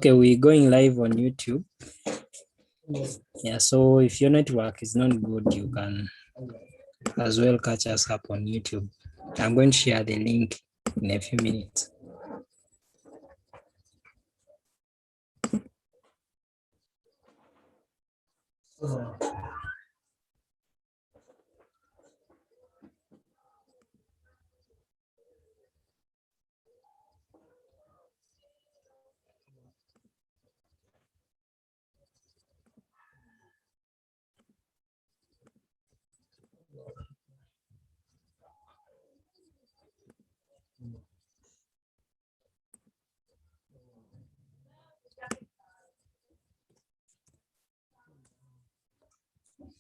Okay, we're going live on YouTube. Yeah, so if your network is not good, you can as well catch us up on YouTube. I'm going to share the link in a few minutes.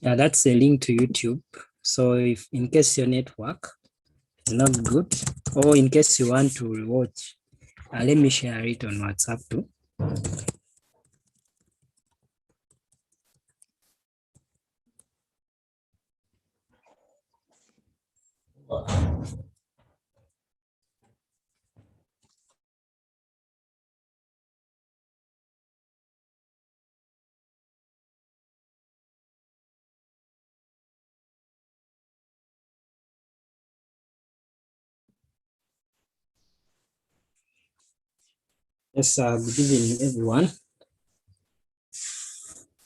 Yeah, that's the link to YouTube. So if in case your network is not good, or in case you want to watch, let me share it on WhatsApp too. Yes, good evening, everyone.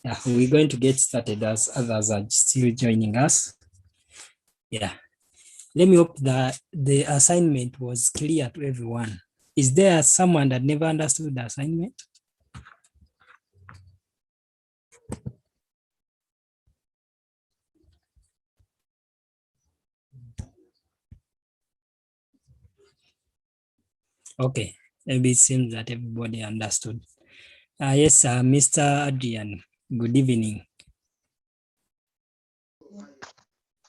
Yeah, we're going to get started as others are still joining us. Yeah, let me hope that the assignment was clear to everyone. Is there someone that never understood the assignment? Okay, maybe it seems that everybody understood. Yes, Mr. Adrian, good evening.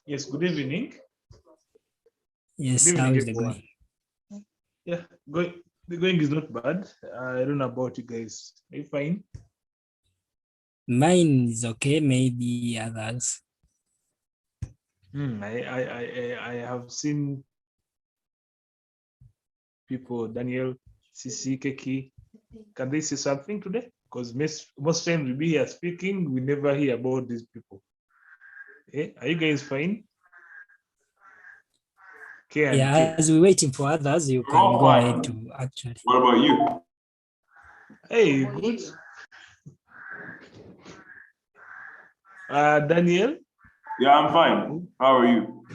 Yes, good evening. Yes, Good evening, how is the everyone. going? Yeah, the going is not bad. I don't know about you guys. Are you fine? Mine is okay, maybe others. I have seen people, Daniel, Sisi, Keki. Can they say something today? Because most times we be here speaking, we never hear about these people. Are you guys fine? Okay, Yeah, as we're waiting for others, you can go ahead to actually. What about you? Hey, good. Daniel? Yeah, I'm fine. How are you?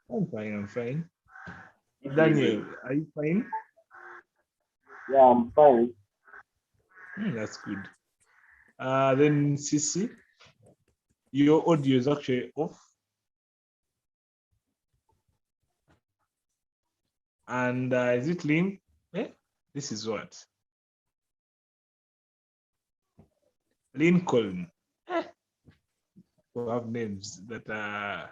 I'm fine, I'm fine. Daniel, are you fine? Yeah, I'm fine. That's good. Then Sisi, your audio is actually off. And is it Lynn? This is what? Lincoln. We have names that are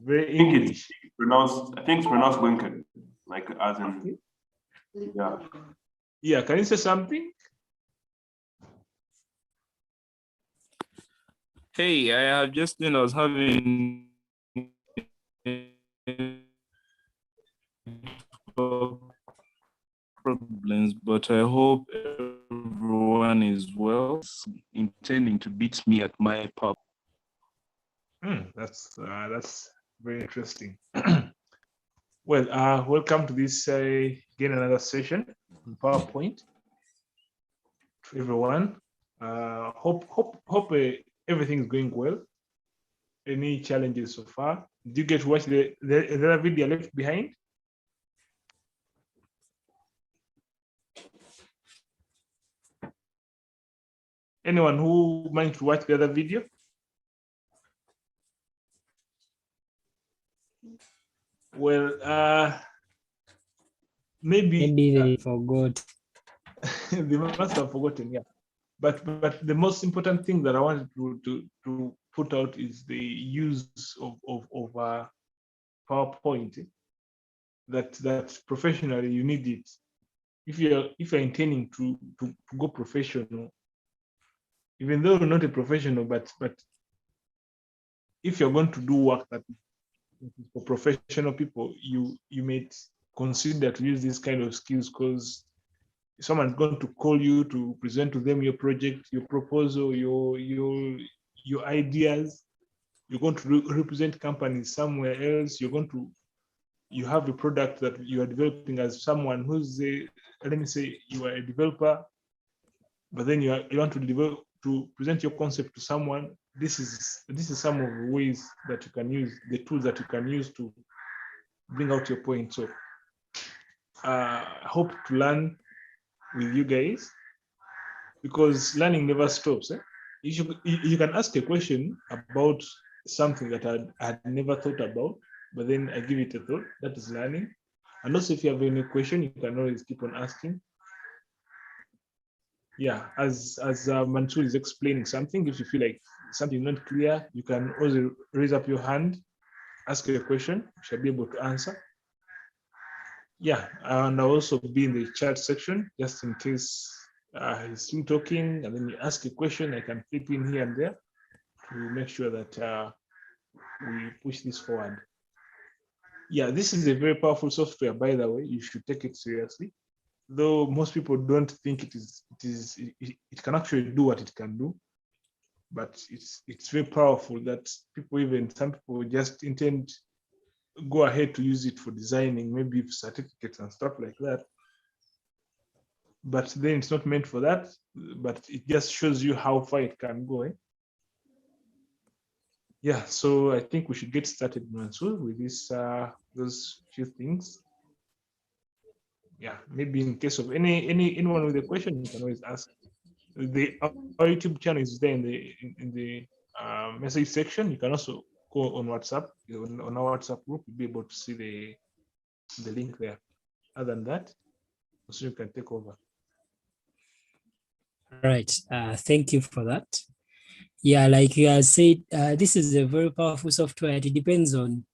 very English. I think it's pronounced Lincoln. Like as in yeah. Yeah, can you say something? Hey, I have just I was having problems, but I hope everyone is well. Intending to beat me at my pub. That's very interesting. Well, welcome to this again another session on PowerPoint. To everyone, hope everything is going well. Any challenges so far? Did you get to watch the other video left behind? Anyone who managed to watch the other video? Well, maybe they forgot. they must have forgotten, yeah. But the most important thing that I wanted to put out is the use of PowerPoint. That professionally you need it. If you're intending to go professional, even though you're not a professional, but if you're going to do work that is for professional people, you may consider to use these kind of skills because someone's going to call you to present to them your project, your proposal, your ideas. You're going to represent companies somewhere else. You have a product that you are developing as someone who's let me say you are a developer, but then you want to develop to present your concept to someone. This is some of the ways that you can use, the tools that you can use to bring out your point. So I hope to learn with you guys, because learning never stops. You can ask a question about something that I had never thought about, but then I give it a thought. That is learning. And also, if you have any question, you can always keep on asking. Yeah, as Mansoor is explaining something, if you feel like something not clear, you can also raise up your hand, ask your question. We shall be able to answer. Yeah, and I'll also be in the chat section just in case he's still talking, and then you ask a question. I can flip in here and there to make sure that we push this forward. Yeah, this is a very powerful software, by the way. You should take it seriously. Though most people don't think it can actually do what it can do, but it's very powerful that some people just intend go ahead to use it for designing, maybe certificates and stuff like that. But then it's not meant for that, but it just shows you how far it can go. Yeah, so I think we should get started, Mansoor, with this those few things. Yeah, maybe in case of anyone with a question, you can always ask. Our YouTube channel is there in the message section. You can also go on WhatsApp, on our WhatsApp group. You'll be able to see the link there. Other than that, so you can take over. Right. Thank you for that. Yeah, like you have said, this is a very powerful software. It depends on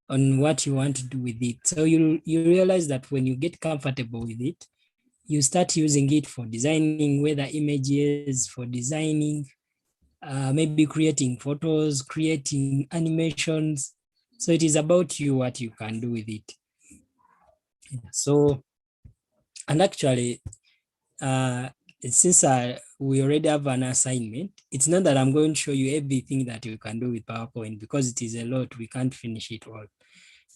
what you want to do with it. So you realize that when you get comfortable with it, you start using it for designing, whether images, for designing, maybe creating photos, creating animations. So it is about you, what you can do with it. So, and actually, since we already have an assignment, it's not that I'm going to show you everything that you can do with PowerPoint, because it is a lot. We can't finish it all.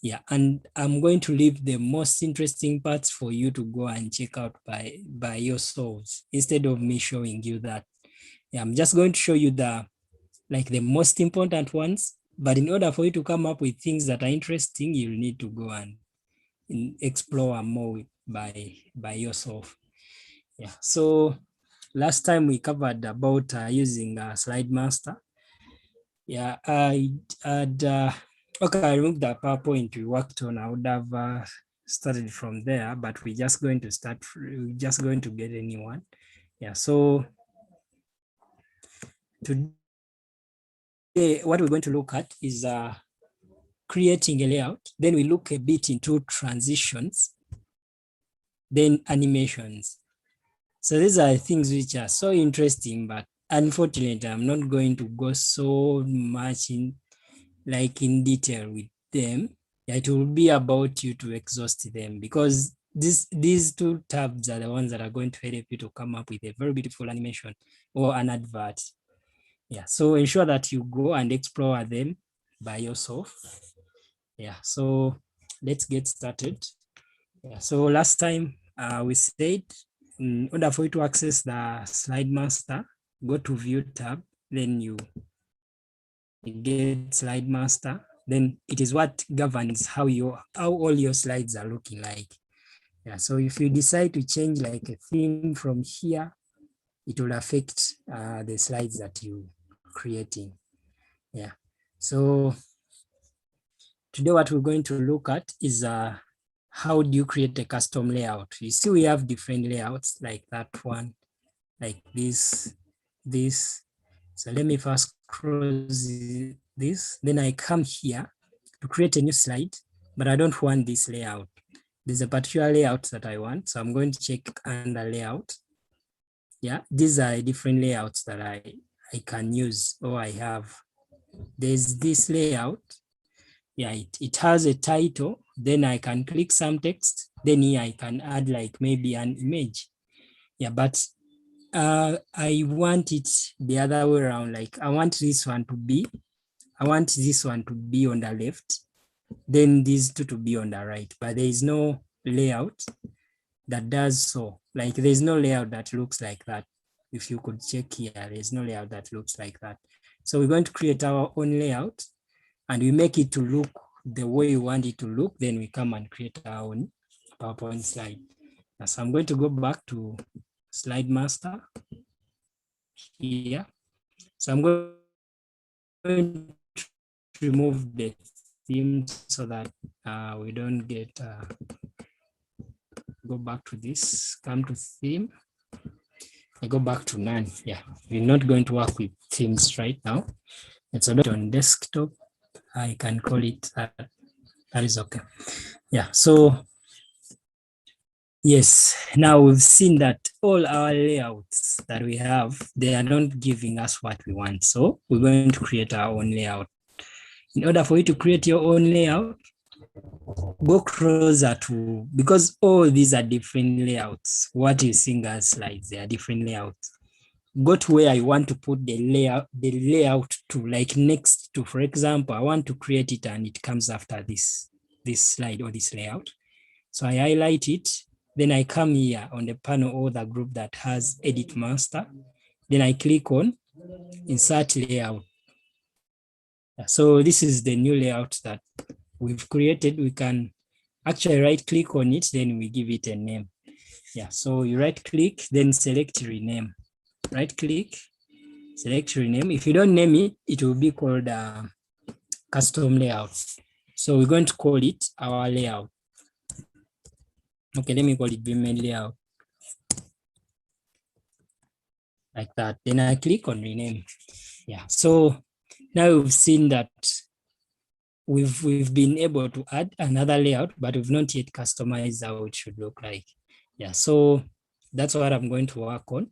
Yeah, and I'm going to leave the most interesting parts for you to go and check out by yourselves, instead of me showing you that. Yeah, I'm just going to show you the most important ones. But in order for you to come up with things that are interesting, you'll need to go and explore more by yourself. Yeah, so last time we covered about using Slide Master. Yeah, I had, okay, I removed the PowerPoint we worked on. I would have started from there, but we're just going to get a new one. Yeah, so today, what we're going to look at is creating a layout. Then we look a bit into transitions, then animations. So these are things which are so interesting, but unfortunately, I'm not going to go so much in detail with them. It will be about you to exhaust them, because these two tabs are the ones that are going to help you to come up with a very beautiful animation or an advert. Yeah, so ensure that you go and explore them by yourself. Yeah, so let's get started. Yeah, so last time we said, in order for you to access the Slide Master, go to View tab, then you get Slide Master. Then it is what governs how all your slides are looking like. Yeah, so if you decide to change like a theme from here, it will affect the slides that you're creating. Yeah, so today what we're going to look at is how do you create a custom layout? You see, we have different layouts like that one, like this. So let me first close this. Then I come here to create a new slide, but I don't want this layout. There's a particular layout that I want. So I'm going to check under layout. Yeah, these are different layouts that I can use or I have. There's this layout. Yeah, it has a title. Then I can click some text. Then here I can add like maybe an image. Yeah, but I want it the other way around. Like I want this one to be on the left, then these two to be on the right, but there is no layout that does so. Like there's no layout that looks like that. If you could check here, there's no layout that looks like that. So we're going to create our own layout and we make it to look the way we want it to look. Then we come and create our own PowerPoint slide. So I'm going to go back to slide master here. So I'm going to remove the theme so that we don't get, go back to this, come to theme. I go back to none. Yeah, we're not going to work with themes right now. It's on desktop. I can call it, that is okay. Yeah, so yes, now we've seen that all our layouts that we have, they are not giving us what we want. So we're going to create our own layout. In order for you to create your own layout, go closer to, because all these are different layouts. What you see as slides, they are different layouts. Go to where I want to put the layout to, like next to, for example, I want to create it and it comes after this slide or this layout. So I highlight it, then I come here on the panel or the group that has edit master. Then I click on insert layout. So this is the new layout that we've created. We can actually right click on it, then we give it a name. Yeah, so you right click, then select rename. Right click, select rename. If you don't name it, it will be called custom layout. So we're going to call it our layout. Okay, let me call it main layout. Like that. Then I click on rename. Yeah, so now we've seen that we've been able to add another layout, but we've not yet customized how it should look like. Yeah, so that's what I'm going to work on.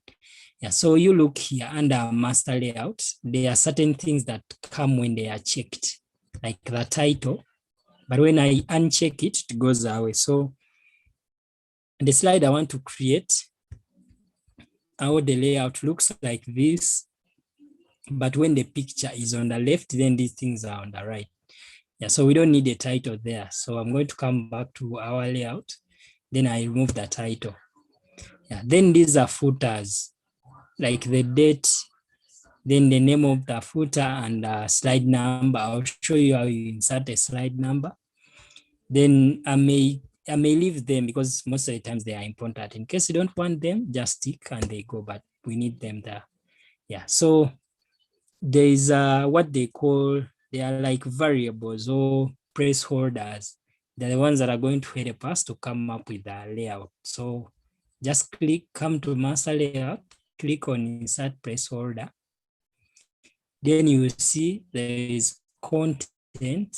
Yeah, so you look here under master layout, there are certain things that come when they are checked, like the title, but when I uncheck it, it goes away. So the slide I want to create, how the layout looks like this, but when the picture is on the left, then these things are on the right. Yeah, so we don't need a title there. So I'm going to come back to our layout, then I remove the title. Yeah, then these are footers, like the date, then the name of the footer and the slide number. I'll show you how you insert a slide number. Then I may leave them because most of the times they are important. In case you don't want them, just tick and they go, but we need them there. Yeah, so there is what they call, they are like variables or placeholders. They're the ones that are going to help us to come up with the layout. So just come to master layout, click on insert placeholder. Then you see there is content,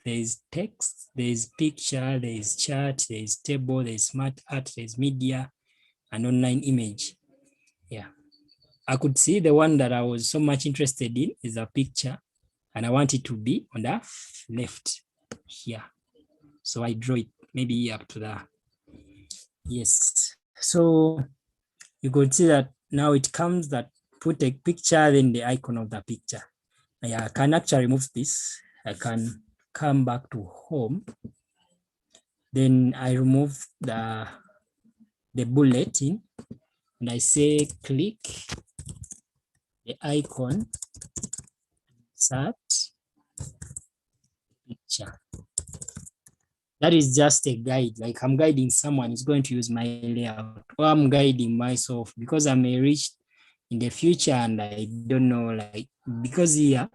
there is text, there is picture, there is chart, there is table, there is smart art, there is media, and online image. Yeah, I could see the one that I was so much interested in is a picture, and I want it to be on the left here. So I draw it maybe up to the, yes. So you could see that now it comes that put a picture, then the icon of the picture. Yeah, I can actually remove this. I can come back to home. Then I remove the bulletin and I say click the icon, insert picture. That is just a guide, like I'm guiding someone who's going to use my layout, or I'm guiding myself because I may reach in the future and I don't know, like, because here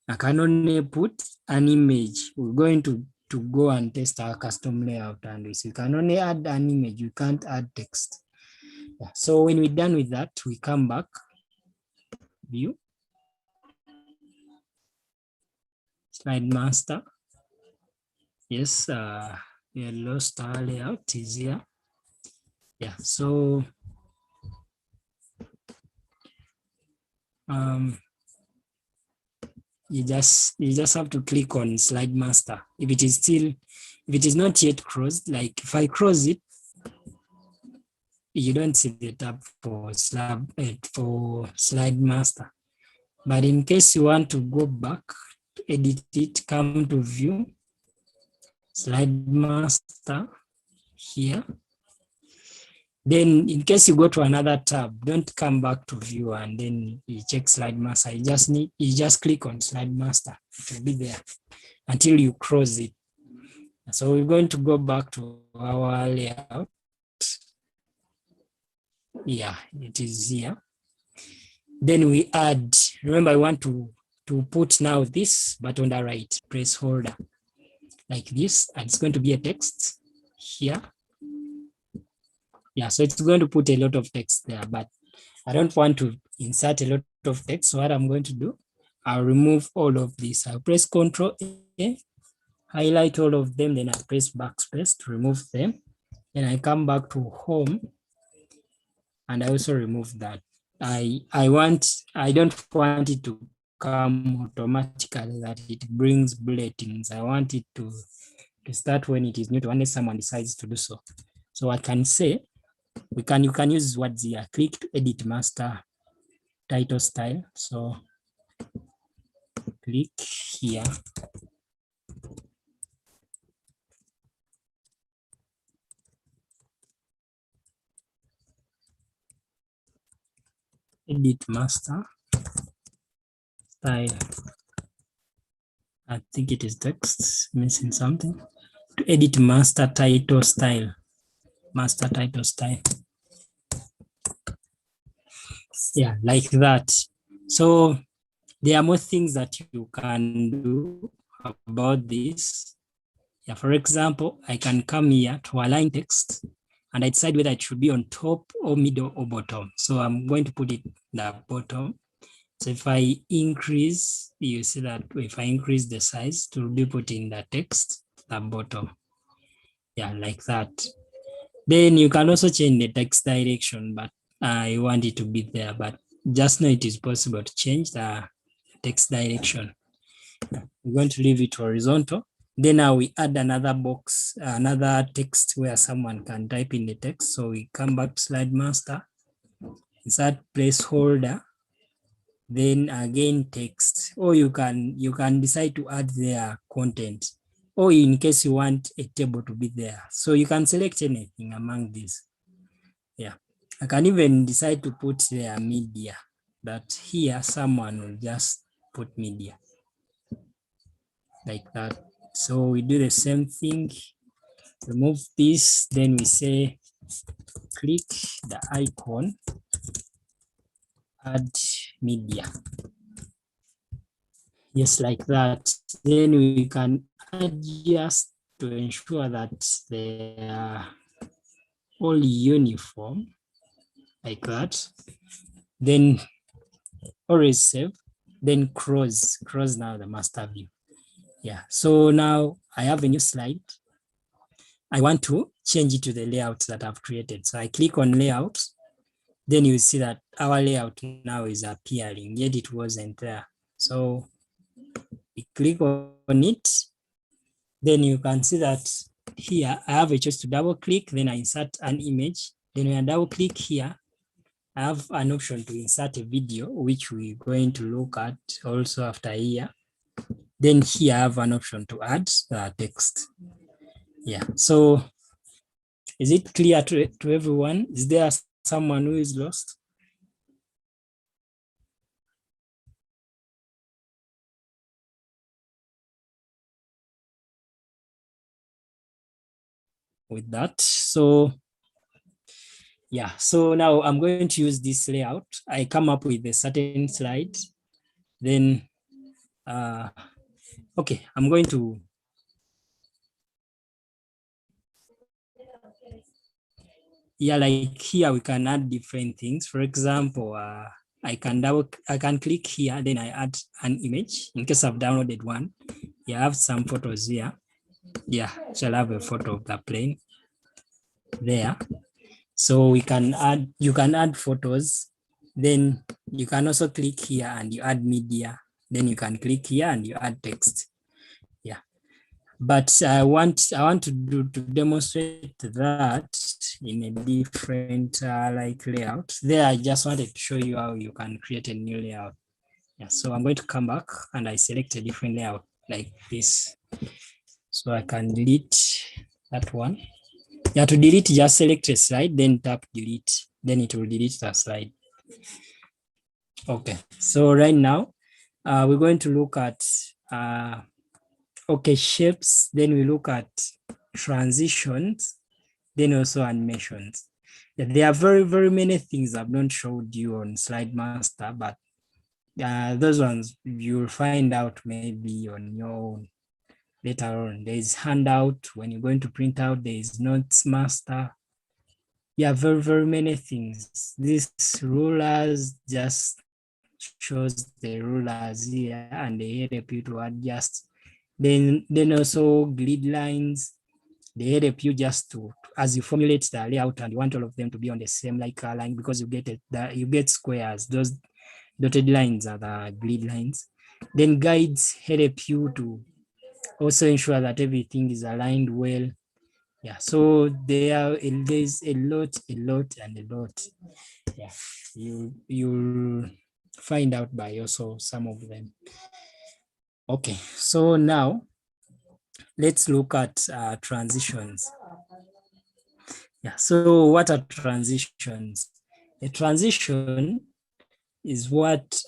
I can only put an image. We're going to go and test our custom layout, and we can only add an image, you can't add text. Yeah. So when we're done with that, we come back, view, slide master. Yes, we lost our layout is here. Yeah, so you just have to click on slide master. If it is not yet crossed, like if I cross it, you don't see the tab for slide master. But in case you want to go back, edit it, come to view, slide master here. Then in case you go to another tab, don't come back to view and then you check slide master. You just click on slide master. It will be there until you close it. So we're going to go back to our layout. Yeah, it is here. Then we add, remember I want to put now this, but on the right, press holder like this, and it's going to be a text here. Yeah, so it's going to put a lot of text there, but I don't want to insert a lot of text. So what I'm going to do, I'll remove all of this. I'll press Ctrl A, highlight all of them, then I press backspace to remove them. Then I come back to home and I also remove that. I don't want it to come automatically that it brings bulletins. I want it to start when it is new, unless someone decides to do so. So I can say, you can use words here. Click to edit master title style. So click here. Edit master style. I think it is text, missing something. To edit master title style. Master title style. Yeah, like that. So there are more things that you can do about this. Yeah, for example, I can come here to align text and I decide whether it should be on top or middle or bottom. So I'm going to put it the bottom. So if I increase, you see that if I increase the size to be put in the text, the bottom. Yeah, like that. Then you can also change the text direction, but I want it to be there, but just know it is possible to change the text direction. We're going to leave it horizontal. Then now we add another box, another text where someone can type in the text. So we come back to slide master, insert placeholder, then again text, or you can decide to add their content, or in case you want a table to be there. So you can select anything among these. Yeah, I can even decide to put their media, but here someone will just put media like that. So we do the same thing, remove this, then we say click the icon, add media. Yes, like that. Then we can adjust to ensure that they are all uniform, like that. Then always save, then cross now the master view. Yeah, so now I have a new slide. I want to change it to the layout that I've created. So I click on layout, then you see that our layout now is appearing, yet it wasn't there. So we click on it, then you can see that here I have a choice to double click, then I insert an image. Then when I double click here, I have an option to insert a video, which we're going to look at also after here. Then here I have an option to add the text. Yeah, so is it clear to everyone? Is there someone who is lost? With that, so yeah, so now I'm going to use this layout. I come up with a certain slide, then okay, I'm going to like here we can add different things. For example, I can click here, then I add an image in case I've downloaded one. Yeah, I have some photos here. Yeah, shall have a photo of the plane there. So we can add, you can add photos, then you can also click here and you add media, then you can click here and you add text. Yeah, but I want to demonstrate that in a different like layout. There, I just wanted to show you how you can create a new layout. Yeah, so I'm going to come back and I select a different layout like this. So I can delete that one. Yeah, to delete, just select a slide, then tap delete, then it will delete the slide. Okay, so right now we're going to look at okay, shapes, then we look at transitions, then also animations. Yeah, there are very many things I've not showed you on Slide Master, but those ones you'll find out maybe on your own later on. There is handout when you're going to print out, there is notes master. Yeah, very many things. These rulers just shows the rulers here and they help you to adjust. Then also grid lines, they help you just to, as you formulate the layout and you want all of them to be on the same like line, because you get you get squares. Those dotted lines are the grid lines. Then guides help you to also ensure that everything is aligned well. Yeah, so there's a lot. Yeah, you'll find out by also some of them. Okay, so now let's look at transitions. Yeah, so what are transitions? A transition is what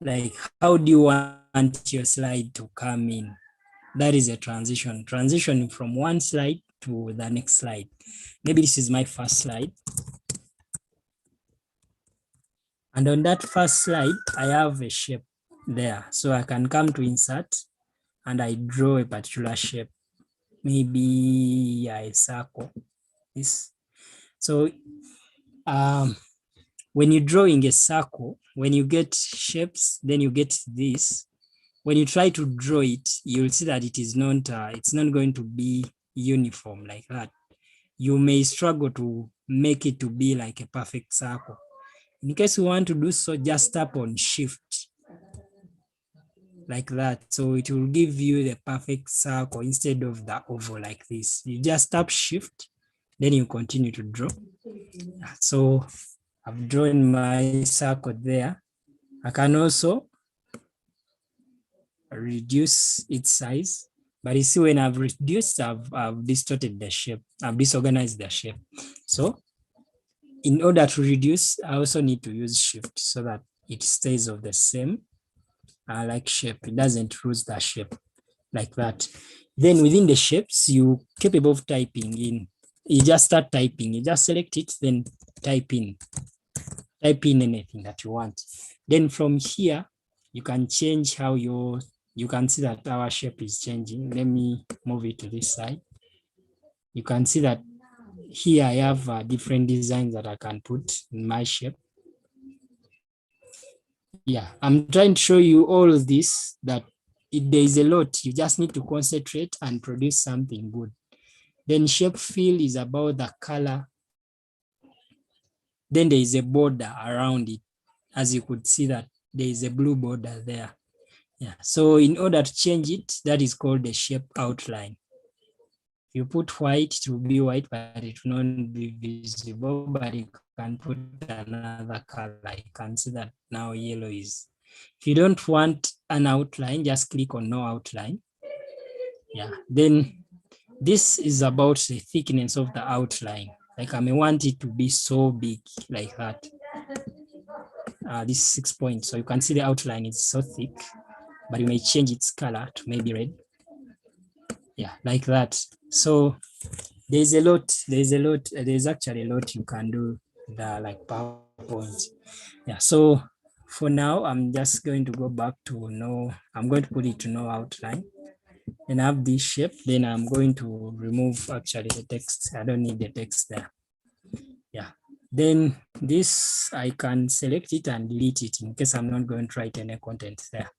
like how do you want your slide to come in? That is a transition. Transition from one slide to the next slide. Maybe this is my first slide. And on that first slide, I have a shape there. So I can come to insert and I draw a particular shape. Maybe a circle. This. So when you're drawing a circle, when you get shapes, then you get this. When you try to draw it, you'll see that it is not, it's not going to be uniform like that. You may struggle to make it to be like a perfect circle. In case you want to do so, just tap on Shift like that. So it will give you the perfect circle instead of the oval like this. You just tap Shift, then you continue to draw. So I've drawn my circle there. I can also reduce its size, but you see when I've reduced, I've distorted the shape, I've disorganized the shape. So in order to reduce, I also need to use Shift so that it stays of the same like shape. It doesn't lose the shape like that. Then within the shapes, you capable of typing in. You just start typing. You just select it, then type in anything that you want. Then from here, you can change how you can see that our shape is changing. Let me move it to this side. You can see that here I have different designs that I can put in my shape. Yeah, I'm trying to show you all of this, that there is a lot. You just need to concentrate and produce something good. Then shape fill is about the color. Then there is a border around it. As you could see that there is a blue border there. Yeah, so in order to change it, that is called the shape outline. If you put white, it will be white, but it will not be visible, but you can put another color. You can see that now yellow is. If you don't want an outline, just click on no outline. Yeah, then this is about the thickness of the outline. Like I may want it to be so big like that. This 6 points. So you can see the outline is so thick, but you may change its color to maybe red. Yeah, like that. So there's actually a lot you can do the like PowerPoint. Yeah, so for now, I'm just going to go back to I'm going to put it to no outline and have this shape. Then I'm going to remove actually the text. I don't need the text there. Yeah, then this, I can select it and delete it in case I'm not going to write any content there.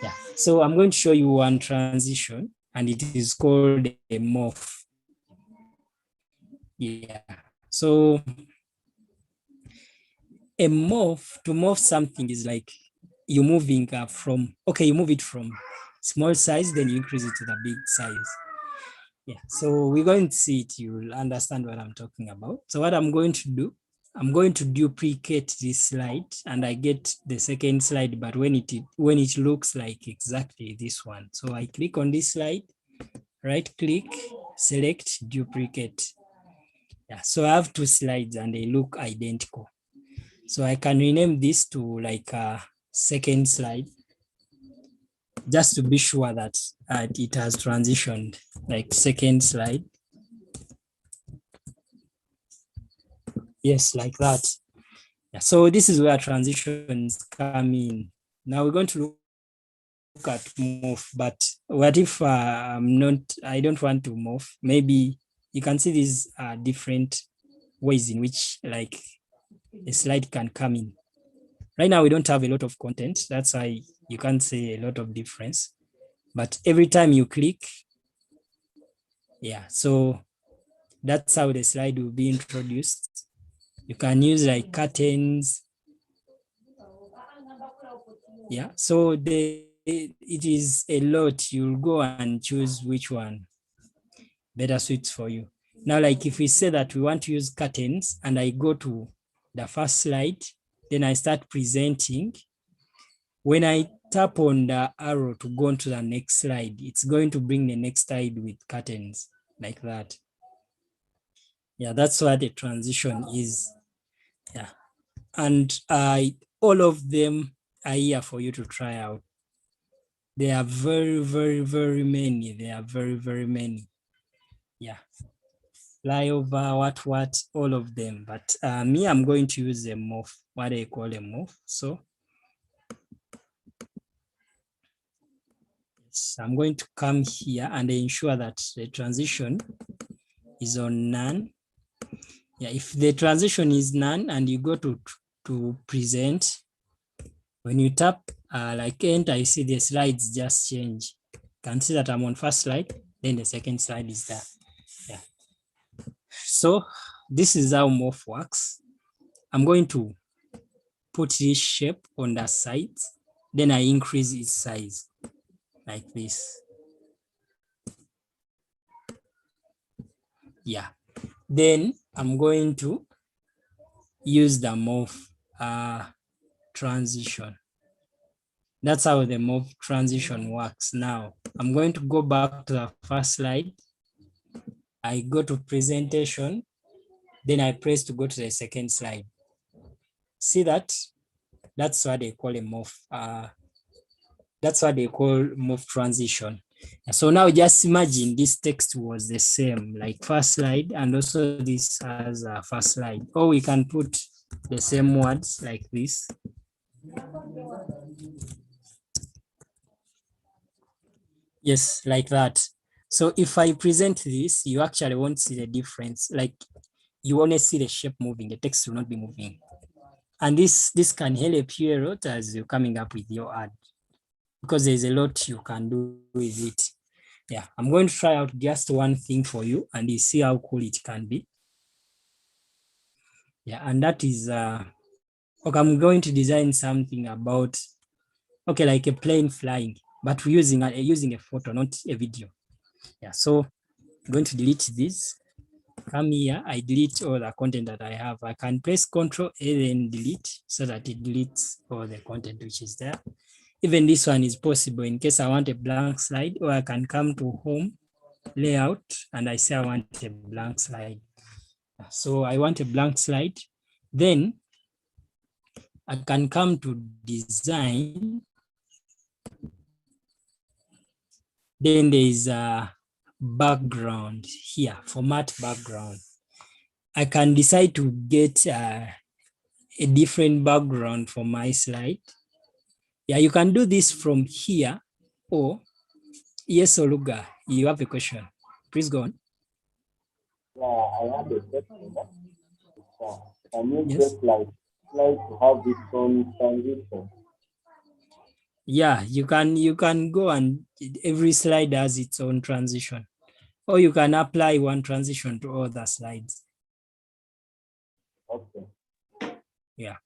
Yeah, so I'm going to show you one transition and it is called a morph. Yeah, so a morph, to morph something is like you're moving you move it from small size, then you increase it to the big size. Yeah, so we're going to see it. You'll understand what I'm talking about. So what I'm going to do, I'm going to duplicate this slide and I get the second slide, but when it looks like exactly this one. So I click on this slide, right click, select duplicate. Yeah, so I have two slides and they look identical. So I can rename this to like a second slide, just to be sure that it has transitioned, like second slide. Yes, like that. Yeah, so this is where transitions come in. Now we're going to look at move, but what if I don't want to move? Maybe you can see these different ways in which like a slide can come in. Right now, we don't have a lot of content. That's why you can't see a lot of difference. But every time you click, yeah, so that's how the slide will be introduced. You can use like curtains. Yeah, so it is a lot. You'll go and choose which one better suits for you. Now, like if we say that we want to use curtains and I go to the first slide, then I start presenting. When I tap on the arrow to go on to the next slide, it's going to bring the next slide with curtains like that. Yeah, that's what the transition is. Yeah, and all of them are here for you to try out. There are very, very, very many. There are very, very many. Yeah, flyover, what, all of them. But me, I'm going to use a morph, what they call a morph. So I'm going to come here and ensure that the transition is on none. Yeah, if the transition is none and you go to present, when you tap like enter, I see the slides just change. You can see that I'm on first slide, then the second slide is there. Yeah. So this is how morph works. I'm going to put this shape on the sides, then I increase its size like this. Yeah. Then I'm going to use the morph transition. That's how the morph transition works. Now I'm going to go back to the first slide. I go to presentation, then I press to go to the second slide. See that? That's what they call a morph. That's what they call morph transition. So now just imagine this text was the same, like first slide, and also this has a first slide. Or we can put the same words like this. Yes, like that. So if I present this, you actually won't see the difference. Like you only see the shape moving, the text will not be moving. And this can help you a lot as you're coming up with your ad, because there's a lot you can do with it. Yeah, I'm going to try out just one thing for you and you see how cool it can be. Yeah, and that is, okay, I'm going to design something about, okay, like a plane flying, but we're using a photo, not a video. Yeah, so I'm going to delete this. Come here, I delete all the content that I have. I can press Ctrl A then delete so that it deletes all the content which is there. Even this one is possible in case I want a blank slide, or I can come to home, layout, and I say I want a blank slide. So I want a blank slide. Then I can come to design. Then there is a background here, format background. I can decide to get a different background for my slide. Yeah, you can do this from here, or yes, Oluga, you have a question. Please go on. Yeah, I have a question. Can you Yes. just like to have this on transition? Yeah, you can go and every slide has its own transition, or you can apply one transition to all the slides. Okay. Yeah,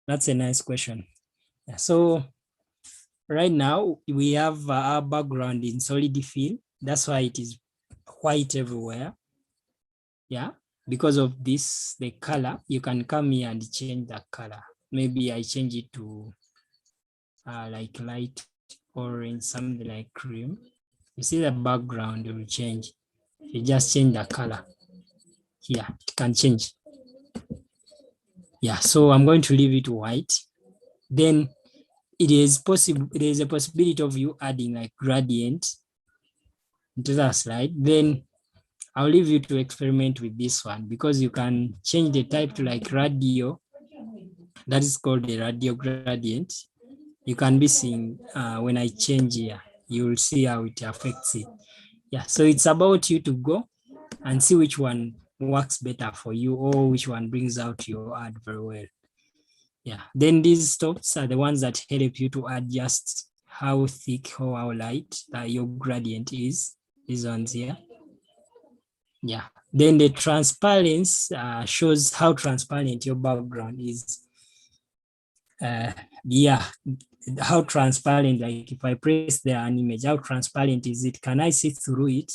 that's a nice question. Yeah, so right now we have our background in solid fill. That's why it is white everywhere. Yeah, because of this, the color, you can come here and change the color. Maybe I change it to like light orange, something like cream. You see the background will change. You just change the color. Here, it can change. Yeah, so I'm going to leave it white. Then it is possible, there is a possibility of you adding like gradient into the slide. Then I'll leave you to experiment with this one because you can change the type to like radio. That is called the radio gradient. You can be seeing when I change here, you'll see how it affects it. Yeah, so it's about you to go and see which one works better for you or which one brings out your ad very well. Yeah, then these stops are the ones that help you to adjust how thick or how light your gradient is, these ones here. Yeah, then the transparency shows how transparent your background is. Yeah, how transparent, like if I press there an image, how transparent is it? Can I see through it?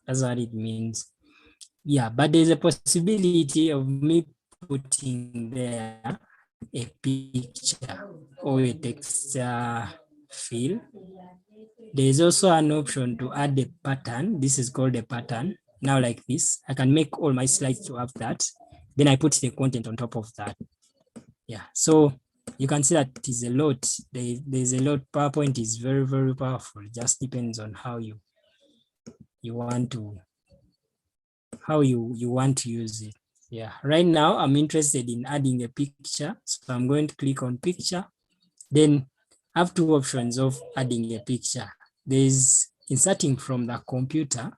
That's what it means. Yeah, but there's a possibility of me putting there a picture or a text fill. There's also an option to add a pattern. This is called a pattern. Now like this, I can make all my slides to have that. Then I put the content on top of that. Yeah, so you can see that it is a lot. There's a lot. PowerPoint is very, very powerful. It just depends on how you want to use it. Yeah, right now I'm interested in adding a picture. So I'm going to click on picture. Then I have two options of adding a picture. There's inserting from the computer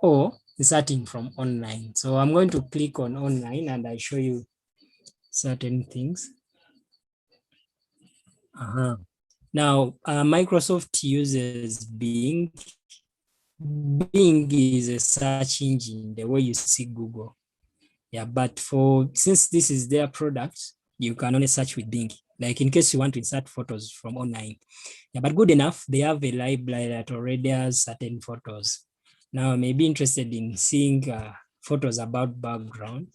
or inserting from online. So I'm going to click on online and I show you certain things. Now, Microsoft uses Bing. Bing is a search engine, the way you see Google. Yeah, but since this is their product, you can only search with Bing. Like in case you want to insert photos from online. Yeah, but good enough, they have a library that already has certain photos. Now, I may be interested in seeing photos about background,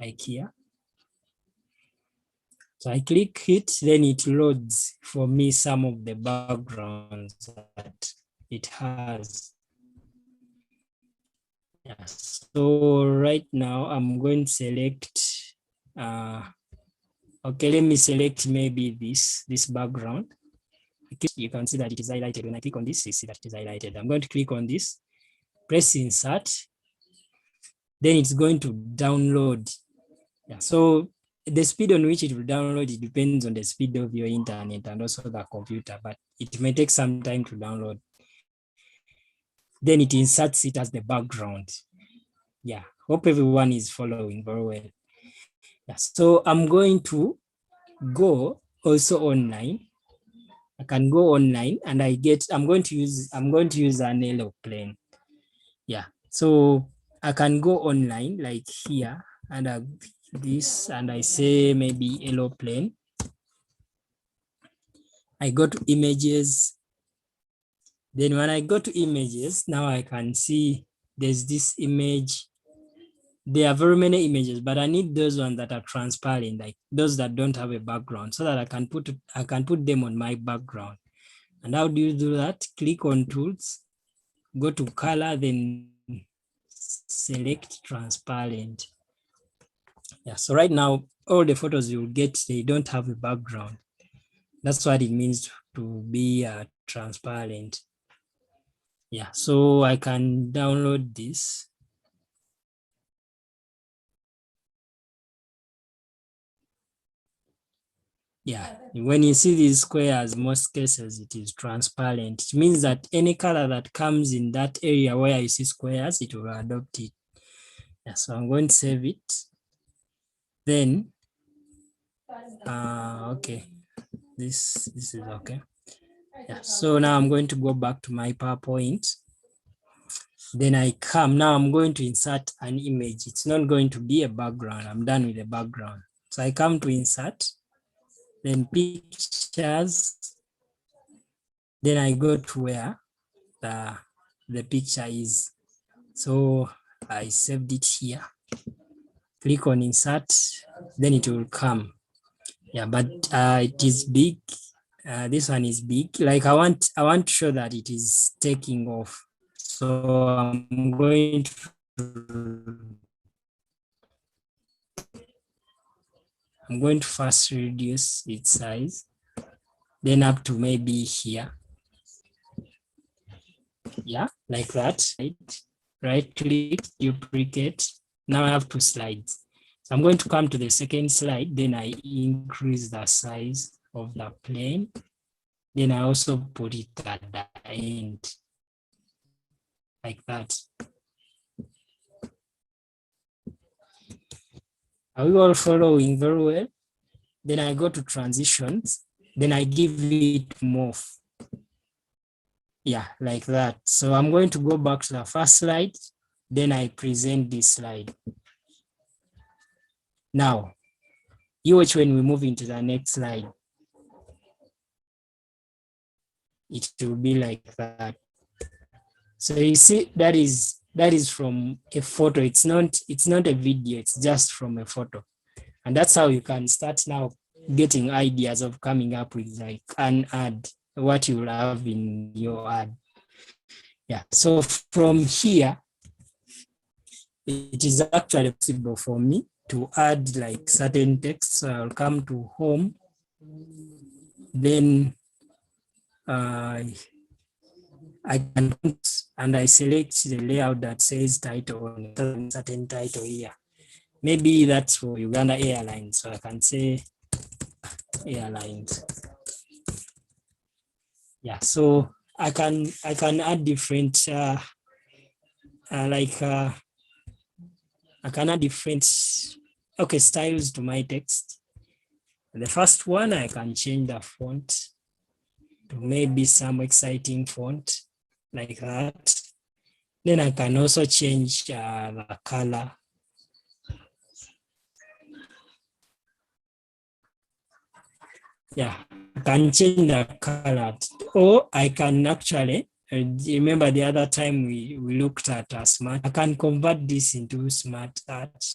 like here. So I click it, then it loads for me some of the backgrounds that it has. Yeah, so right now I'm going to select, okay, let me select maybe this background. You can see that it is highlighted. When I click on this, you see that it is highlighted. I'm going to click on this, press insert, then it's going to download. Yeah, so the speed on which it will download, it depends on the speed of your internet and also the computer, but it may take some time to download. Then it inserts it as the background. Yeah, hope everyone is following very well. Yeah, so I'm going to go also online. I can go online and I'm going to use an aeroplane. Yeah, so I can go online like here and this, and I say maybe aeroplane. I go to images. Then when I go to images, now I can see there's this image. There are very many images, but I need those ones that are transparent, like those that don't have a background, so that I can put them on my background. And how do you do that? Click on tools, go to color, then select transparent. Yeah, so right now, all the photos you'll get, they don't have a background. That's what it means to be transparent. Yeah, so I can download this. Yeah, when you see these squares, most cases it is transparent. It means that any color that comes in that area where you see squares, it will adopt it. Yeah, so I'm going to save it. Then, okay, this is okay. Yeah, so now I'm going to go back to my PowerPoint. Then now I'm going to insert an image. It's not going to be a background. I'm done with the background. So I come to insert, then pictures. Then I go to where the picture is. So I saved it here. Click on insert, then it will come. Yeah, but it is big. This one is big. Like I want to show that it is taking off. So I'm going to first reduce its size, then up to maybe here. Yeah, like that. Right click, duplicate. Now I have 2 slides. So I'm going to come to the second slide, then I increase the size of the plane. Then I also put it at the end, like that. Are we all following very well? Then I go to transitions, then I give it morph. Yeah, like that. So I'm going to go back to the first slide, then I present this slide. Now, you watch when we move into the next slide. It will be like that. So you see, that is from a photo. It's not a video, it's just from a photo. And that's how you can start now getting ideas of coming up with like an ad, what you will have in your ad. Yeah, so from here, it is actually possible for me to add like certain text. So I'll come to home, then I can, and I select the layout that says title on a certain title here. Maybe that's for Uganda Airlines. So I can say airlines. Yeah, so I can add different I can add different styles to my text. The first one, I can change the font to maybe some exciting font like that. Then I can also change the color. Yeah, I can change the color, or I can actually, remember the other time we looked at a smart, I can convert this into smart art.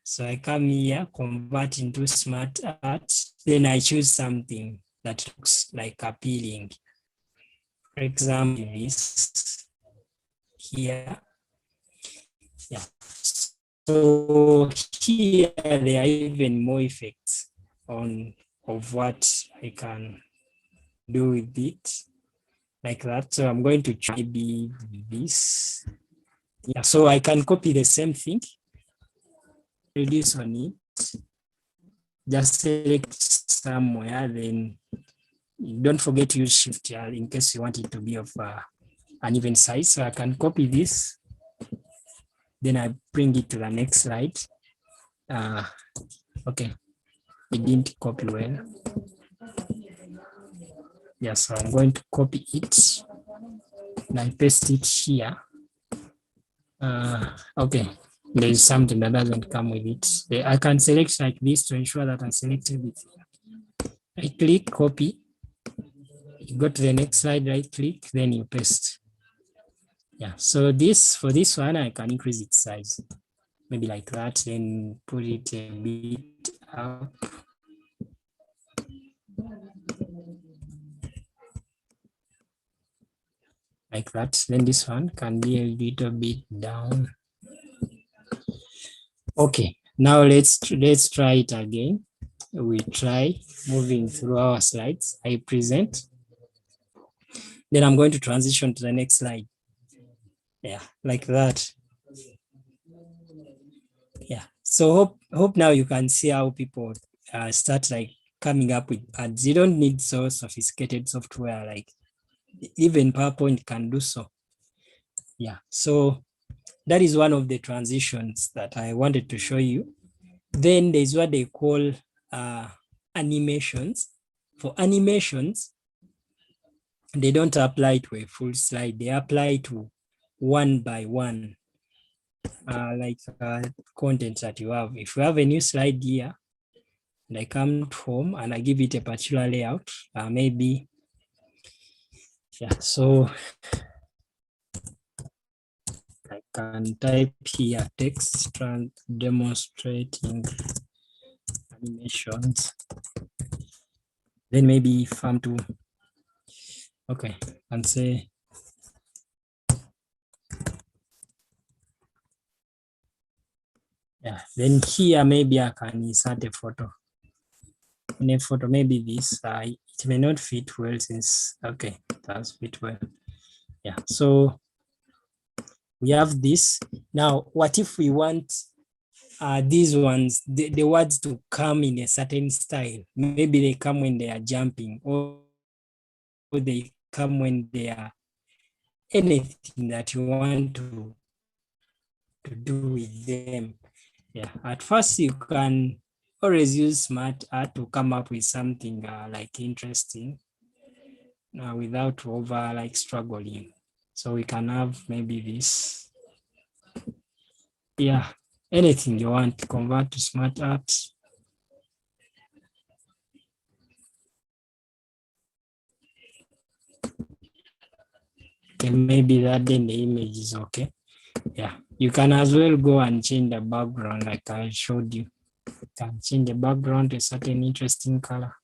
So I come here, convert into smart art, then I choose something that looks like appealing. For example, this here. Yeah. So here there are even more effects of what I can do with it, like that. So I'm going to try maybe this. Yeah, so I can copy the same thing, reduce on it, just select somewhere, then don't forget to use shift here in case you want it to be of an even size. So I can copy this, then I bring it to the next slide. Okay, it didn't copy well. Yeah, so I'm going to copy it and I paste it here. Okay, there is something that doesn't come with it. I can select like this to ensure that I selected it. I click copy, you go to the next slide, right click, then you paste. Yeah, so for this one, I can increase its size, maybe like that, then put it a bit up. Like that, then this one can be a little bit down. Okay, now let's try it again. We try moving through our slides. I present. Then I'm going to transition to the next slide. Yeah, like that. Yeah, so hope now you can see how people start like coming up with ads. You don't need so sophisticated software, like even PowerPoint can do so. Yeah, so that is one of the transitions that I wanted to show you. Then there's what they call animations. For animations, they don't apply to a full slide. They apply to one by one, like content that you have. If you have a new slide here, and I come home and I give it a particular layout, maybe Yeah, so I can type here text demonstrating animations. Then maybe farm to, okay, and say, yeah, then here maybe I can insert a photo. In a photo, maybe this, it may not fit well since, okay, it does fit well. Yeah, so we have this. Now, what if we want these ones, the words to come in a certain style? Maybe they come when they are jumping, or they come when they are anything that you want to do with them. Yeah, at first you can always use smart art to come up with something like interesting without over like struggling. So we can have maybe this. Yeah, anything you want to convert to smart art. Okay, maybe that then the image is okay. Yeah, you can as well go and change the background like I showed you. You can change the background to a certain interesting color.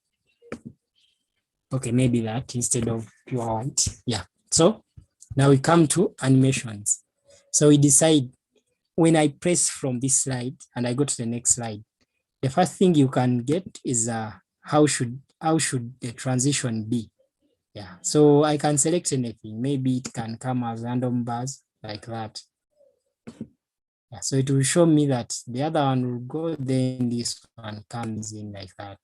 Okay, maybe that instead of pure white. Yeah, so now we come to animations. So we decide when I press from this slide and I go to the next slide, the first thing you can get is how should the transition be? Yeah, so I can select anything. Maybe it can come as random bars like that. Yeah, so it will show me that the other one will go, then this one comes in like that.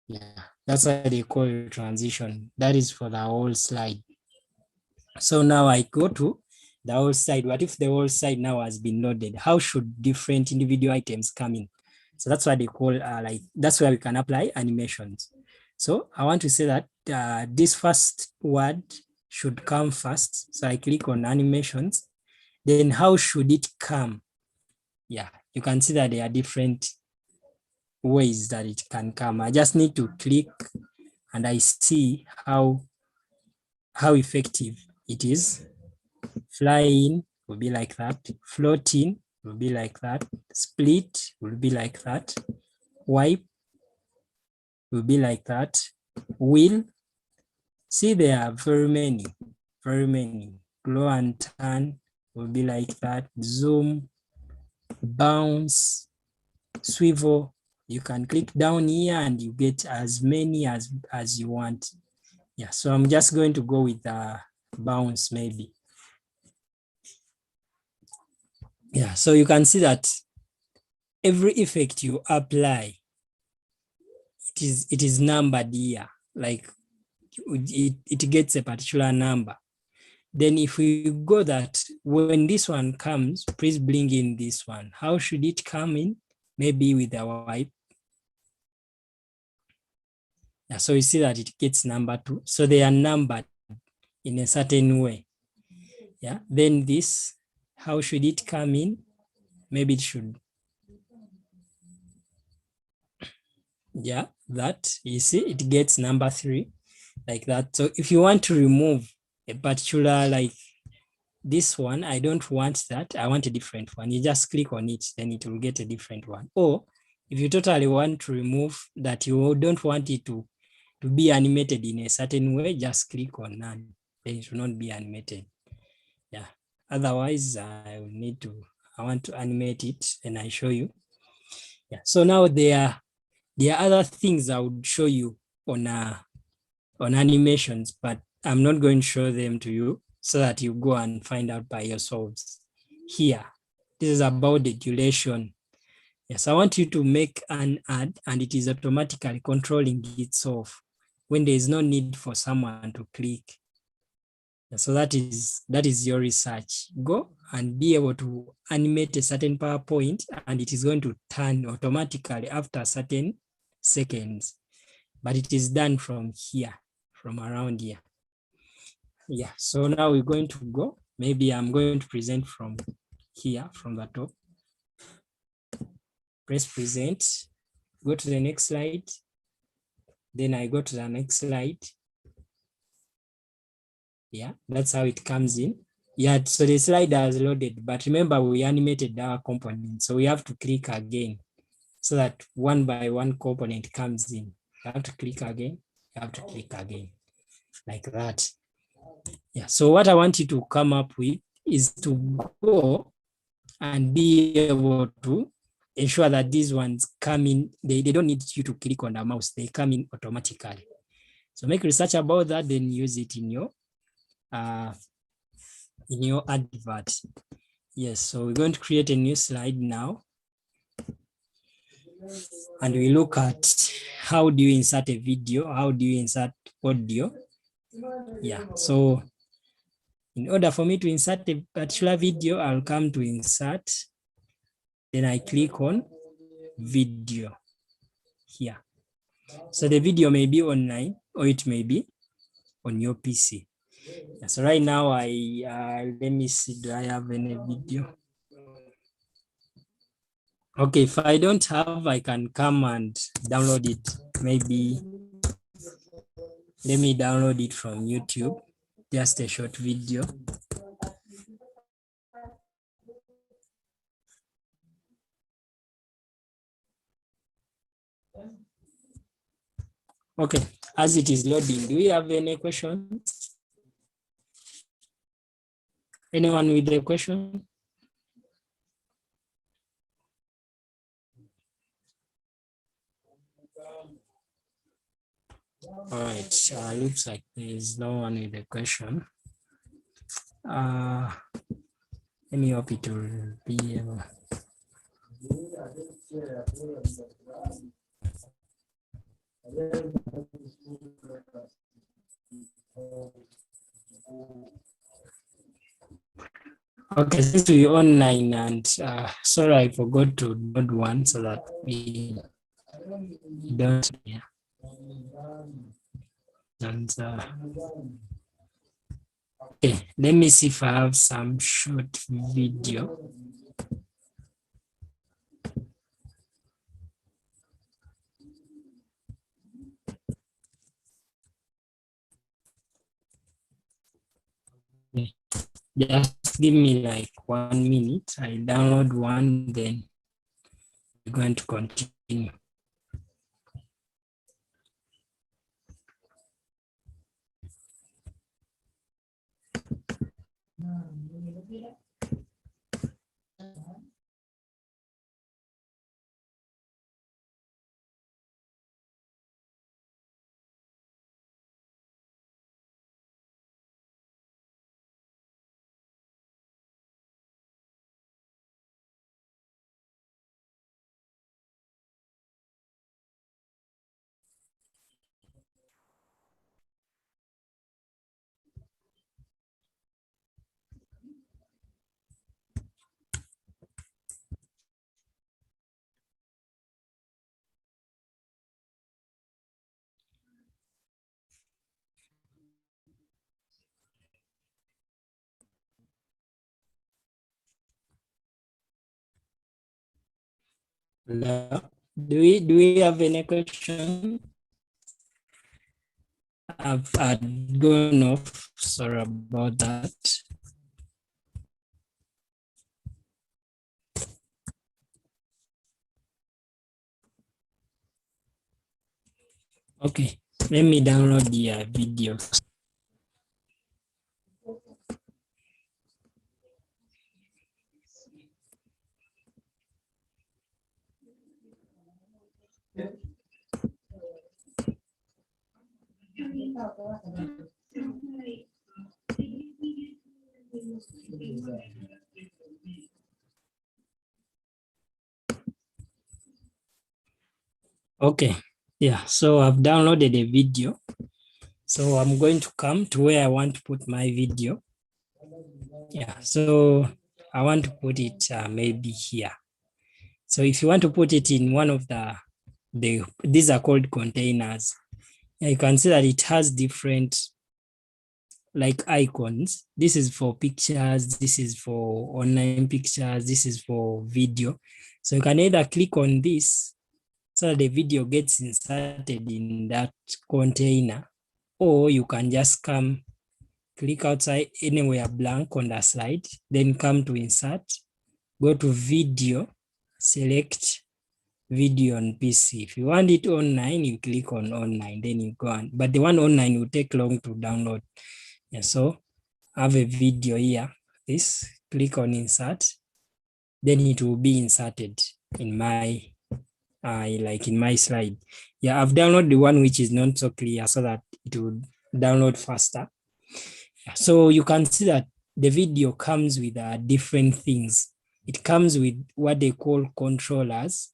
Yeah, that's why they call it transition. That is for the whole slide. So now I go to the whole slide. What if the whole slide now has been loaded? How should different individual items come in? So that's why they call that's where we can apply animations. So I want to say that this first word should come first. So I click on animations. Then how should it come? Yeah, you can see that there are different ways that it can come. I just need to click and I see how effective it is. Flying will be like that. Floating will be like that. Split will be like that. Wipe will be like that. Wheel, see there are very many. Glow and turn will be like that. Zoom, bounce, swivel. You can click down here and you get as many as you want. Yeah, so I'm just going to go with bounce maybe. Yeah, so you can see that every effect you apply, it is numbered here, like it gets a particular number. Then if we go that when this one comes, please bring in this one. How should it come in? Maybe with a wipe. Yeah, so you see that it gets number 2. So they are numbered in a certain way. Yeah, then this, how should it come in? Maybe it should. Yeah, that, you see, it gets number 3 like that. So if you want to remove a particular, like this one, I don't want that, I want a different one, you just click on it, then it will get a different one. Or if you totally want to remove that, you don't want it to be animated in a certain way, just click on none, then it will not be animated. Yeah, otherwise I want to animate it and I show you. Yeah, so now there are other things I would show you on animations, but I'm not going to show them to you so that you go and find out by yourselves. Here, this is about the duration. Yes, I want you to make an ad and it is automatically controlling itself when there is no need for someone to click. So that is your research. Go and be able to animate a certain PowerPoint and it is going to turn automatically after certain seconds, but it is done from here, from around here. Yeah, so now we're going to go. Maybe I'm going to present from here, from the top. Press present, go to the next slide. Then I go to the next slide. Yeah, that's how it comes in. Yeah, so the slider has loaded, but remember we animated our component, so we have to click again so that one by one component comes in. You have to click again, you have to click again, like that. Yeah, so what I want you to come up with is to go and be able to ensure that these ones come in, they don't need you to click on the mouse, they come in automatically. So make research about that, then use it in your advert. Yes, so we're going to create a new slide now. And we look at how do you insert a video, how do you insert audio. Yeah, so in order for me to insert a particular video, I'll come to insert, then I click on video here. So the video may be online or it may be on your PC. So right now, let me see, do I have any video? Okay, if I don't have, I can come and download it. Maybe let me download it from YouTube, just a short video. Okay, as it is loading, do we have any questions? Anyone with a question? All right, looks like there is no one with a question. Let me hope it will be able. Okay, since we online and sorry, I forgot to download one so that we don't. Yeah. And okay, let me see if I have some short video. Okay. Just give me like 1 minute. I download one, then we're going to continue. Hello. Do we have any question? I've gone off. Sorry about that. Okay, let me download the video. Okay, yeah, so I've downloaded a video. So I'm going to come to where I want to put my video. Yeah, so I want to put it maybe here. So if you want to put it in one of these are called containers. Yeah, you can see that it has different like icons. This is for pictures, this is for online pictures, this is for video. So you can either click on this so that the video gets inserted in that container, or you can just come click outside anywhere blank on the slide, then come to insert, go to video, select video on PC. If you want it online, you click on online, then you go on. But the one online will take long to download. Yeah, so I have a video here. This, click on insert, then it will be inserted in my like in my slide. Yeah, I've downloaded the one which is not so clear so that it will download faster. So you can see that the video comes with different things. It comes with what they call controllers.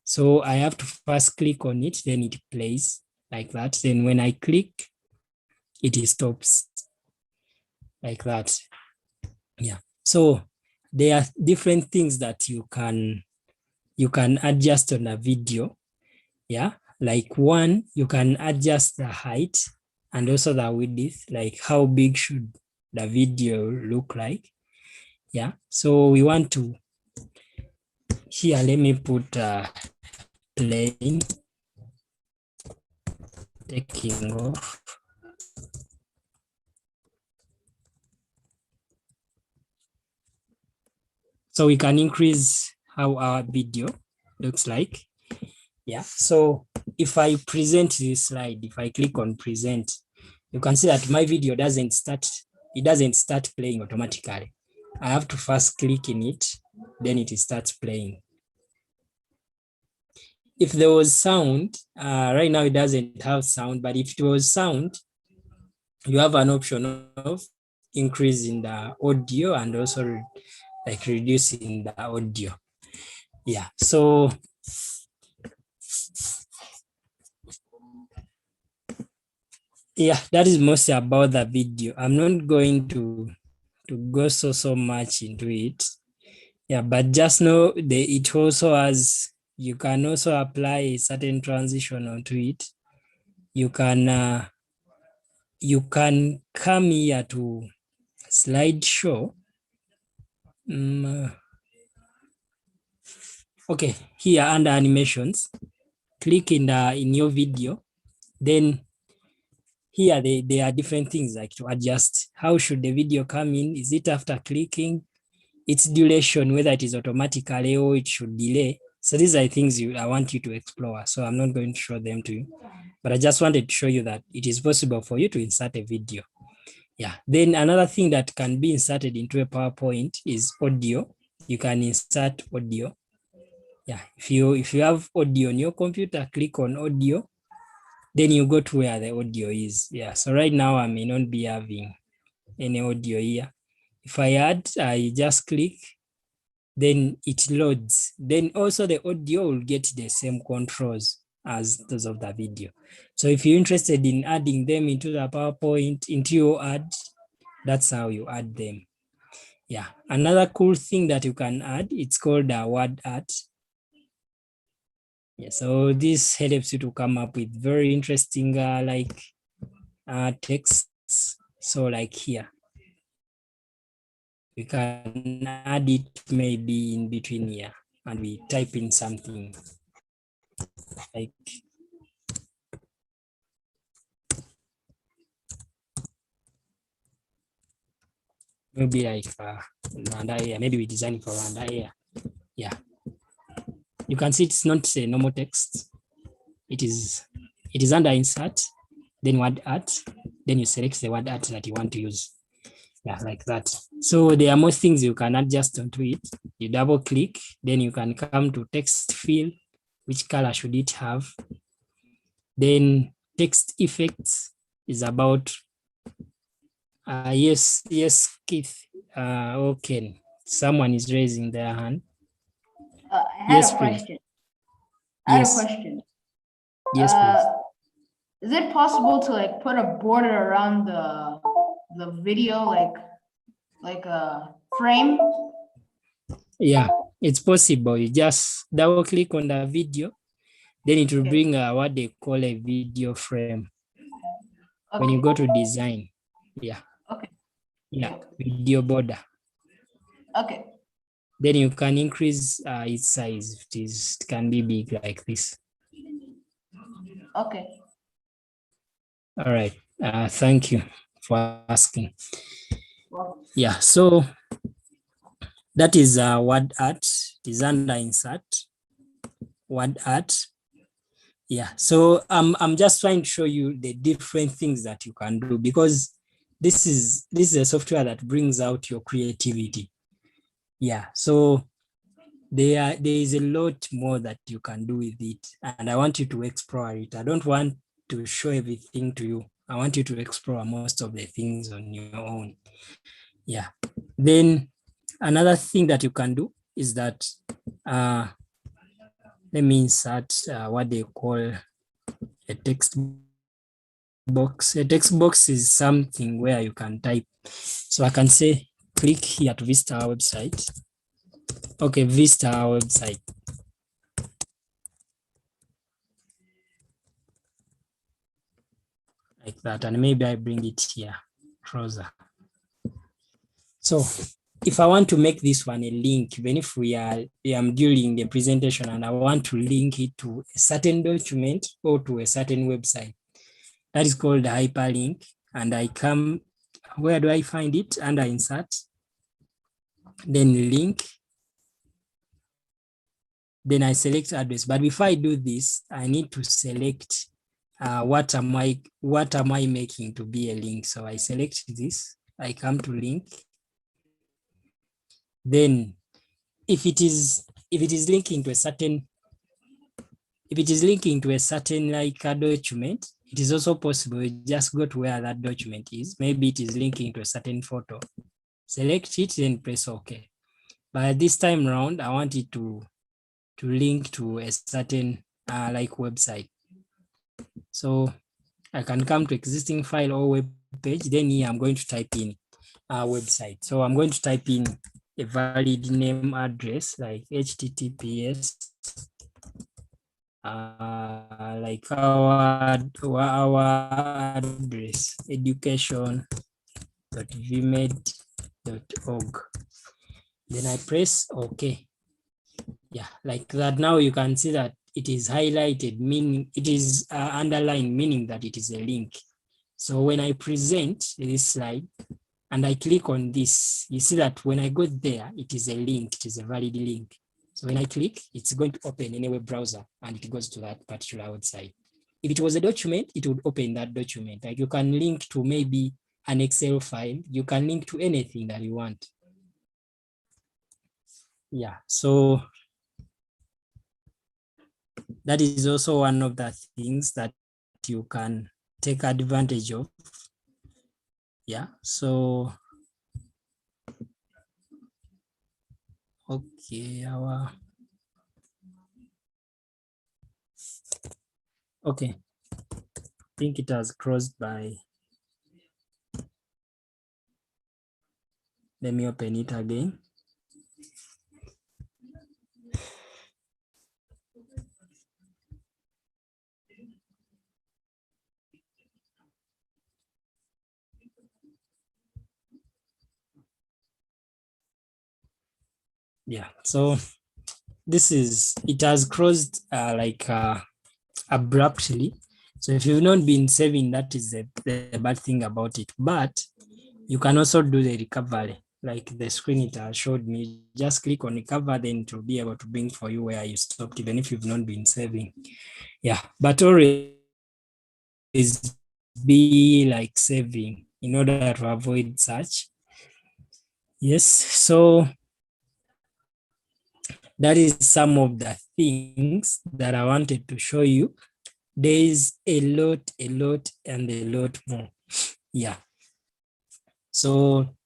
So I have to first click on it, then it plays like that. Then when I click, it stops like that. Yeah. So there are different things that you can adjust on a video. Yeah. Like one, you can adjust the height and also the width, like how big should the video look like. Yeah. So we want to, here, let me put plane taking off. So we can increase how our video looks like. Yeah. So if I present this slide, if I click on present, you can see that my video doesn't start playing automatically. I have to first click in it, then it starts playing. If there was sound, right now it doesn't have sound, but if it was sound, you have an option of increasing the audio and also like reducing the audio. Yeah, so yeah, that is mostly about the video. I'm not going to go so much into it. Yeah, but just know that it also has, you can also apply a certain transition onto it. You can come here to slideshow. Okay, here under animations, click in your video, then here there are different things like to adjust. How should the video come in? Is it after clicking? Its duration, whether it is automatically or it should delay. So these are things I want you to explore. So I'm not going to show them to you, but I just wanted to show you that it is possible for you to insert a video. Yeah. Then another thing that can be inserted into a PowerPoint is audio. You can insert audio. Yeah. If you have audio on your computer, click on audio. Then you go to where the audio is. Yeah. So right now I may not be having any audio here. If I add, I just click, then it loads. Then also the audio will get the same controls as those of the video. So if you're interested in adding them into the PowerPoint, into your ad, that's how you add them. Yeah. Another cool thing that you can add, it's called a word art. Yeah. So this helps you to come up with very interesting texts. So like here, we can add it maybe in between here and we type in something like maybe like Rwanda here. Maybe we design it for Rwanda here. Yeah. You can see it's not a normal text. It is under insert, then word art, then you select the word art that you want to use. Yeah, like that. So there are more things you can adjust onto it. You double click, then you can come to text fill. Which color should it have? Then text effects is about, yes, Keith. Okay, someone is raising their hand. I had Yes, a please. question. I had a Yes. question. Yes, please. Is it possible to like put a border around the video, like a frame? Yeah, it's possible. You just double click on the video, then it will Okay. bring what they call a video frame. Okay. When you go to design, yeah. Okay. Yeah, video border. Okay. Then you can increase its size. It can be big like this. Okay. All right. Thank you for asking. Yeah, so that is word art. It is under insert, word art. Yeah, so I'm just trying to show you the different things that you can do, because this is a software that brings out your creativity. Yeah, so there is a lot more that you can do with it, and I want you to explore it. I don't want to show everything to you. I want you to explore most of the things on your own. Yeah. Then another thing that you can do is that let me insert what they call a text box. A text box is something where you can type. So I can say, click here to visit our website. Okay, visit our website. Like that, and maybe I bring it here closer. So if I want to make this one a link, even if I'm during the presentation and I want to link it to a certain document or to a certain website, that is called a hyperlink. And I come, where do I find it? Under insert, then link, then I select address. But before I do this, I need to select what am I making to be a link. So I select this, I come to link. Then if it is linking to a certain, like a document, it is also possible. You just go to where that document is. Maybe it is linking to a certain photo. Select it, then press OK. But this time around, I want it to link to a certain like website. So I can come to existing file or web page. Then here I'm going to type in a website. So I'm going to type in a valid name address like HTTPS, like our address, education.vmed.org. Then I press OK. Yeah, like that. Now you can see that it is highlighted, meaning it is underlined, meaning that it is a link. So when I present this slide and I click on this, you see that when I go there, it is a link, it is a valid link. So when I click, it's going to open in a web browser and it goes to that particular website. If it was a document, it would open that document. Like you can link to maybe an Excel file, you can link to anything that you want. Yeah, so that is also one of the things that you can take advantage of. Yeah, so okay, okay, I think it has crossed by. Let me open it again. Yeah, so this is, it has crossed abruptly. So if you've not been saving, that is the bad thing about it. But you can also do the recovery, like the screen it has showed me. Just click on recover, then to be able to bring for you where you stopped, even if you've not been saving. Yeah, but always be like saving in order to avoid such. Yes, so that is some of the things that I wanted to show you. There is a lot, and a lot more. Yeah. So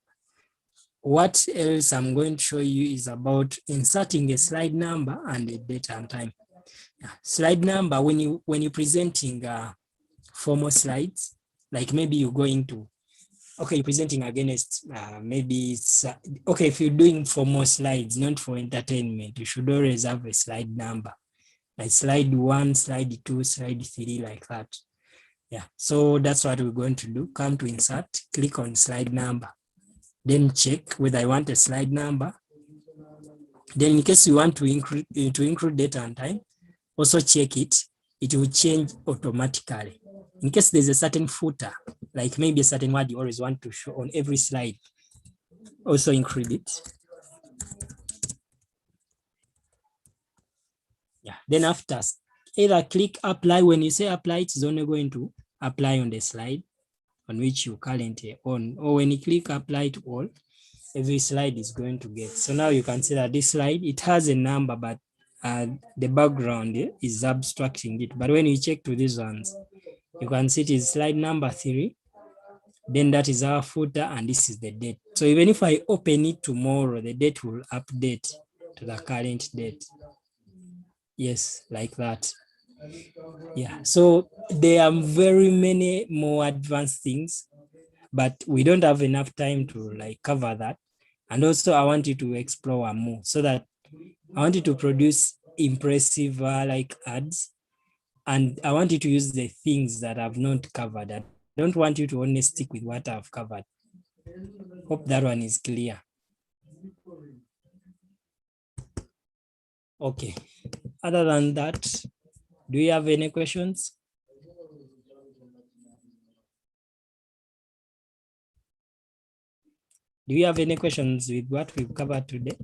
what else I'm going to show you is about inserting a slide number and a date and time. Yeah. Slide number, when you're presenting formal slides, like maybe you're going to, okay, you're presenting against maybe it's okay, if you're doing formal slides, not for entertainment, you should always have a slide number, like slide 1, slide 2, slide 3, like that. Yeah, so that's what we're going to do. Come to insert, click on slide number, then check whether I want a slide number. Then in case you want to include date and time, also check it. It will change automatically. In case there's a certain footer, like maybe a certain word you always want to show on every slide, also include it. Yeah, then after either click apply. When you say apply, it's only going to apply on the slide on which you currently on, or when you click apply to all, every slide is going to get. So now you can see that this slide, it has a number, but the background is abstracting it. But when you check to these ones, you can see it is slide number 3. Then that is our footer, and this is the date. So even if I open it tomorrow, the date will update to the current date. Yes, like that. Yeah, so there are very many more advanced things, but we don't have enough time to like cover that. And also I want you to explore more, so that I want you to produce impressive like ads, and I want you to use the things that I've not covered. I don't want you to only stick with what I've covered. Hope that one is clear. Okay, other than that, do you have any questions? Do you have any questions with what we've covered today?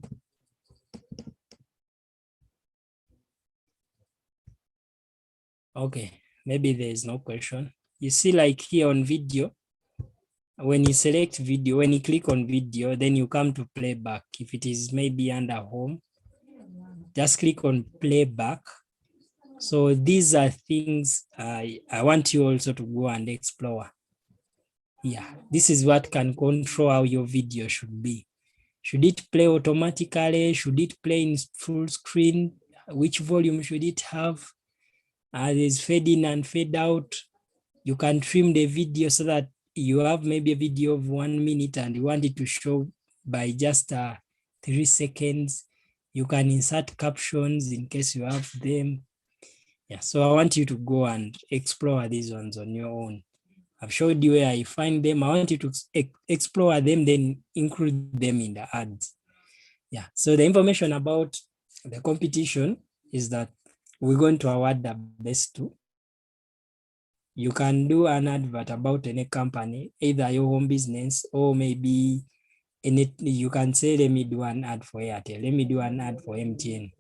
Okay, maybe there is no question. You see, like here on video, when you select video, when you click on video, then you come to playback. If it is maybe under home, just click on playback. So these are things I want you also to go and explore. Yeah, this is what can control how your video should be. Should it play automatically? Should it play in full screen? Which volume should it have? There's fade in and fade out. You can trim the video so that you have maybe a video of 1 minute and you want it to show by just 3 seconds. You can insert captions in case you have them. Yeah, so I want you to go and explore these ones on your own. I've showed you where I find them. I want you to explore them, then include them in the ads. Yeah, so the information about the competition is that we're going to award the best two. You can do an advert about any company, either your home business or maybe you can say, let me do an ad for Airtel, let me do an ad for MTN.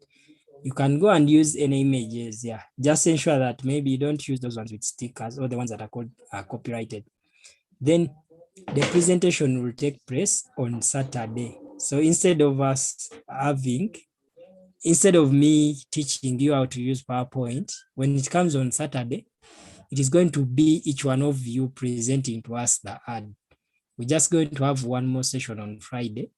You can go and use any images. Yeah, just ensure that maybe you don't use those ones with stickers or the ones that are copyrighted. Then the presentation will take place on Saturday. So instead of me teaching you how to use PowerPoint, when it comes on Saturday, it is going to be each one of you presenting to us the ad. We're just going to have one more session on Friday,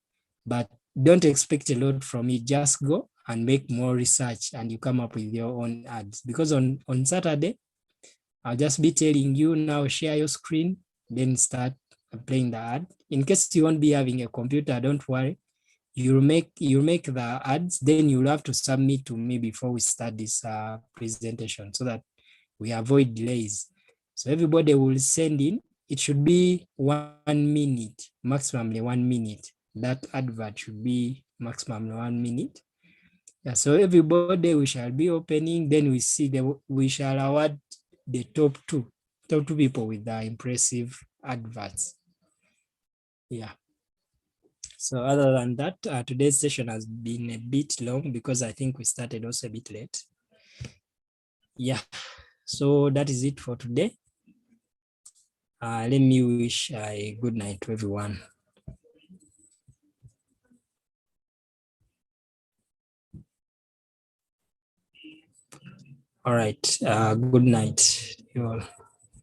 but don't expect a lot from it. Just go and make more research and you come up with your own ads. Because on Saturday, I'll just be telling you now, share your screen, then start playing the ad. In case you won't be having a computer, don't worry. You'll make the ads, then you'll have to submit to me before we start this presentation so that we avoid delays. So everybody will send in. It should be 1 minute, maximum 1 minute. That advert should be maximum 1 minute. Yeah, so everybody, we shall be opening, then we shall award the top two people with the impressive adverts. Yeah. So other than that, today's session has been a bit long because I think we started also a bit late. Yeah, so that is it for today. Let me wish a good night to everyone. All right, good night, you all.